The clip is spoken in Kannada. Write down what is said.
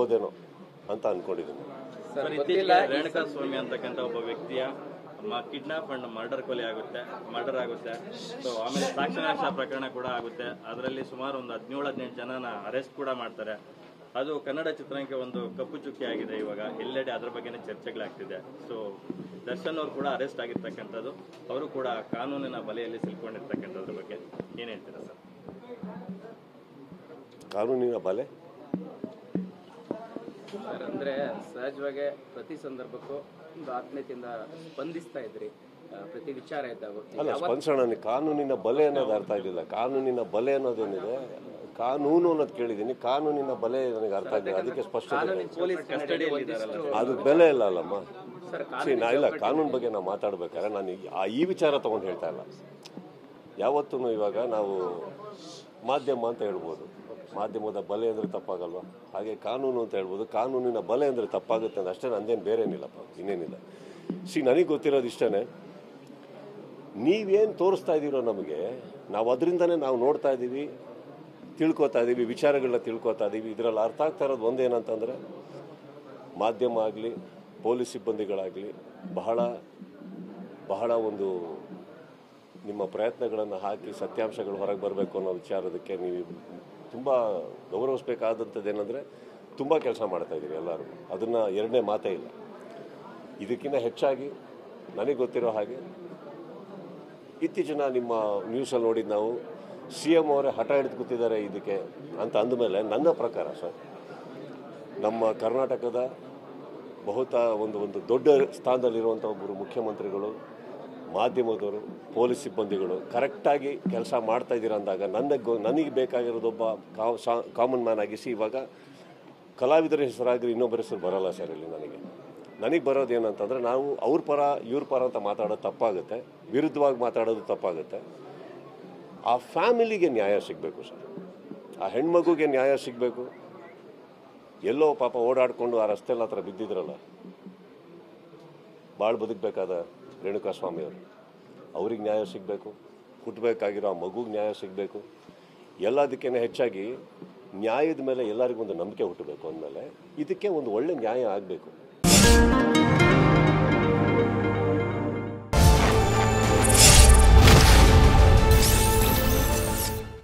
ಹೋದೇನೋ ಅಂತ ಅಂದ್ಕೊಂಡಿದ್ದೀನಿ. ರೇಣುಕಾ ಸ್ವಾಮಿ ಅಂತಕ್ಕಂಥ ಒಬ್ಬ ವ್ಯಕ್ತಿಯ ಕಿಡ್ನಾಪ್ ಅಂಡ್ ಮರ್ಡರ್ ಆಗುತ್ತೆ. ಸೊ ಆಮೇಲೆ ಸಾಕ್ಷಿನಾಶ ಪ್ರಕರಣ ಕೂಡ ಆಗುತ್ತೆ. ಅದರಲ್ಲಿ ಸುಮಾರು ಒಂದು 17-18 ಜನನ ಅರೆಸ್ಟ್ ಕೂಡ ಮಾಡ್ತಾರೆ. ಅದು ಕನ್ನಡ ಚಿತ್ರರಂಗಕ್ಕೆ ಒಂದು ಕಪ್ಪು ಚುಕ್ಕಿ ಆಗಿದೆ. ಇವಾಗ ಎಲ್ಲೆಡೆ ಅದ್ರ ಬಗ್ಗೆನೇ ಚರ್ಚೆಗಳಾಗ್ತಿದೆ. ಸೊ ದರ್ಶನ್ ಅವರು ಕೂಡ ಅರೆಸ್ಟ್ ಆಗಿರ್ತಕ್ಕಂಥದ್ದು, ಅವರು ಕೂಡ ಕಾನೂನಿನ ಬಲೆಯಲ್ಲಿ ಸಿಲ್ಕೊಂಡಿರ್ತಕ್ಕಂಥದ್ರ ಬಗ್ಗೆ ಏನ್ ಹೇಳ್ತೀರಾ ಸರ್? ಕಾನೂನಿನ ಬಲೆ ಸರ್, ಅಂದ್ರೆ ಸಹಜವಾಗಿ ಪ್ರತಿ ಸಂದರ್ಭಕ್ಕೂ ಒಂದು ಆತ್ಮೀಯತೆಯಿಂದ ಸ್ಪಂದಿಸ್ತಾ ಇದ್ರಿ ಪ್ರತಿ ವಿಚಾರ ಇದ್ದಾಗ. ಅಲ್ಲ, ಸ್ಪಂದಿಸೋಣ. ಕಾನೂನಿನ ಬಲೆ ಅನ್ನೋದು ಅರ್ಥ ಆಗಿಲ್ಲ. ಕಾನೂನಿನ ಬಲೆ ಅನ್ನೋದೇನಿದೆ, ಕಾನೂನು ಅನ್ನೋದು ಕೇಳಿದ್ದೀನಿ, ಕಾನೂನಿನ ಬಲೆ ನನಗೆ ಅರ್ಥ ಆಗಿಲ್ಲ. ಅದಕ್ಕೆ ಸ್ಪಷ್ಟ ಅದು ಬೆಲೆ ಇಲ್ಲ ಅಲ್ಲಮ್ಮ. ಇಲ್ಲ, ಕಾನೂನು ಬಗ್ಗೆ ನಾವು ಮಾತಾಡ್ಬೇಕಾದ್ರೆ ನಾನು ಈ ವಿಚಾರ ತಗೊಂಡು ಹೇಳ್ತಾ ಇಲ್ಲ. ಯಾವತ್ತೂ ಇವಾಗ ನಾವು ಮಾಧ್ಯಮ ಅಂತ ಹೇಳ್ಬೋದು, ಮಾಧ್ಯಮದ ಬಲೆ ಅಂದರೆ ತಪ್ಪಾಗಲ್ವ? ಹಾಗೆ ಕಾನೂನು ಅಂತ ಹೇಳ್ಬೋದು, ಕಾನೂನಿನ ಬಲೆ ಅಂದರೆ ತಪ್ಪಾಗುತ್ತೆ ಅಂತ ಅಷ್ಟೇ. ನಂದೇನು ಬೇರೇನಿಲ್ಲಪ್ಪ, ಇನ್ನೇನಿಲ್ಲ. ನನಗೆ ಗೊತ್ತಿರೋದು ಇಷ್ಟೇ, ನೀವೇನು ತೋರಿಸ್ತಾ ಇದ್ದೀರೋ ನಮಗೆ, ನಾವು ಅದರಿಂದನೇ ನಾವು ನೋಡ್ತಾ ಇದ್ದೀವಿ, ತಿಳ್ಕೊತಾ ಇದ್ದೀವಿ, ವಿಚಾರಗಳನ್ನ ತಿಳ್ಕೊತಾ ಇದ್ದೀವಿ. ಇದರಲ್ಲಿ ಅರ್ಥ ಆಗ್ತಾ ಇರೋದು ಒಂದೇನಂತಂದರೆ, ಮಾಧ್ಯಮ ಆಗಲಿ ಪೊಲೀಸ್ ಸಿಬ್ಬಂದಿಗಳಾಗಲಿ ಬಹಳ ಬಹಳ ಒಂದು ನಿಮ್ಮ ಪ್ರಯತ್ನಗಳನ್ನು ಹಾಕಿ ಸತ್ಯಾಂಶಗಳು ಹೊರಗೆ ಬರಬೇಕು ಅನ್ನೋ ವಿಚಾರದಕ್ಕೆ ನೀವು ತುಂಬ ಗೌರವಿಸಬೇಕಾದಂಥದ್ದು ಏನಂದರೆ, ತುಂಬ ಕೆಲಸ ಮಾಡ್ತಾಯಿದ್ದೀರಿ ಎಲ್ಲರೂ. ಅದನ್ನು ಎರಡನೇ ಮಾತೇ ಇಲ್ಲ. ಇದಕ್ಕಿಂತ ಹೆಚ್ಚಾಗಿ ನನಗೆ ಗೊತ್ತಿರೋ ಹಾಗೆ ಇತ್ತೀಚಿನ ನಿಮ್ಮ ನ್ಯೂಸಲ್ಲಿ ನೋಡಿದ್ದು ನಾವು CM ಅವರೇ ಹಠ ಹಿಡಿದು ಕೂತಿದ್ದಾರೆ ಇದಕ್ಕೆ ಅಂತ ಅಂದಮೇಲೆ, ನನ್ನ ಪ್ರಕಾರ ಸರ್, ನಮ್ಮ ಕರ್ನಾಟಕದ ಬಹುತ ಒಂದು ದೊಡ್ಡ ಸ್ಥಾನದಲ್ಲಿರುವಂಥ ಒಬ್ಬರು ಮುಖ್ಯಮಂತ್ರಿಗಳು, ಮಾಧ್ಯಮದವರು, ಪೊಲೀಸ್ ಸಿಬ್ಬಂದಿಗಳು ಕರೆಕ್ಟಾಗಿ ಕೆಲಸ ಮಾಡ್ತಾ ಇದ್ದೀರ ಅಂದಾಗ ನನಗೆ ಬೇಕಾಗಿರೋದೊಬ್ಬ ಕಾಮನ್ ಮ್ಯಾನ್ ಆಗಿಸಿ, ಇವಾಗ ಕಲಾವಿದರ ಹೆಸರಾಗಿ ಇನ್ನೊಬ್ಬರ ಹೆಸರು ಬರೋಲ್ಲ ಸರ್. ಇಲ್ಲಿ ನನಗೆ ಬರೋದು ಏನಂತಂದರೆ, ನಾವು ಅವ್ರ ಪರ ಇವ್ರ ಪರ ಅಂತ ಮಾತಾಡೋದು ತಪ್ಪಾಗುತ್ತೆ, ವಿರುದ್ಧವಾಗಿ ಮಾತಾಡೋದು ತಪ್ಪಾಗುತ್ತೆ. ಆ ಫ್ಯಾಮಿಲಿಗೆ ನ್ಯಾಯ ಸಿಗಬೇಕು ಸರ್, ಆ ಹೆಣ್ಮಗುಗೆ ನ್ಯಾಯ ಸಿಗಬೇಕು. ಎಲ್ಲೋ ಪಾಪ ಓಡಾಡಿಕೊಂಡು ಆ ರಸ್ತೆಲ್ಲ ಹತ್ರ ಬಿದ್ದಿದ್ರಲ್ಲ, ಭಾಳ ಬದುಕಬೇಕಾದ ರೇಣುಕಾ ಸ್ವಾಮಿಯವರು, ಅವ್ರಿಗೆ ನ್ಯಾಯ ಸಿಗಬೇಕು. ಹುಟ್ಟಬೇಕಾಗಿರೋ ಆ ಮಗುಗೆ ನ್ಯಾಯ ಸಿಗಬೇಕು. ಎಲ್ಲದಕ್ಕಿಂತ ಹೆಚ್ಚಾಗಿ ನ್ಯಾಯದ ಮೇಲೆ ಎಲ್ಲರಿಗೂ ಒಂದು ನಂಬಿಕೆ ಹುಟ್ಟಬೇಕು ಅಂದಮೇಲೆ ಇದಕ್ಕೆ ಒಂದು ಒಳ್ಳೆ ನ್ಯಾಯ ಆಗಬೇಕು.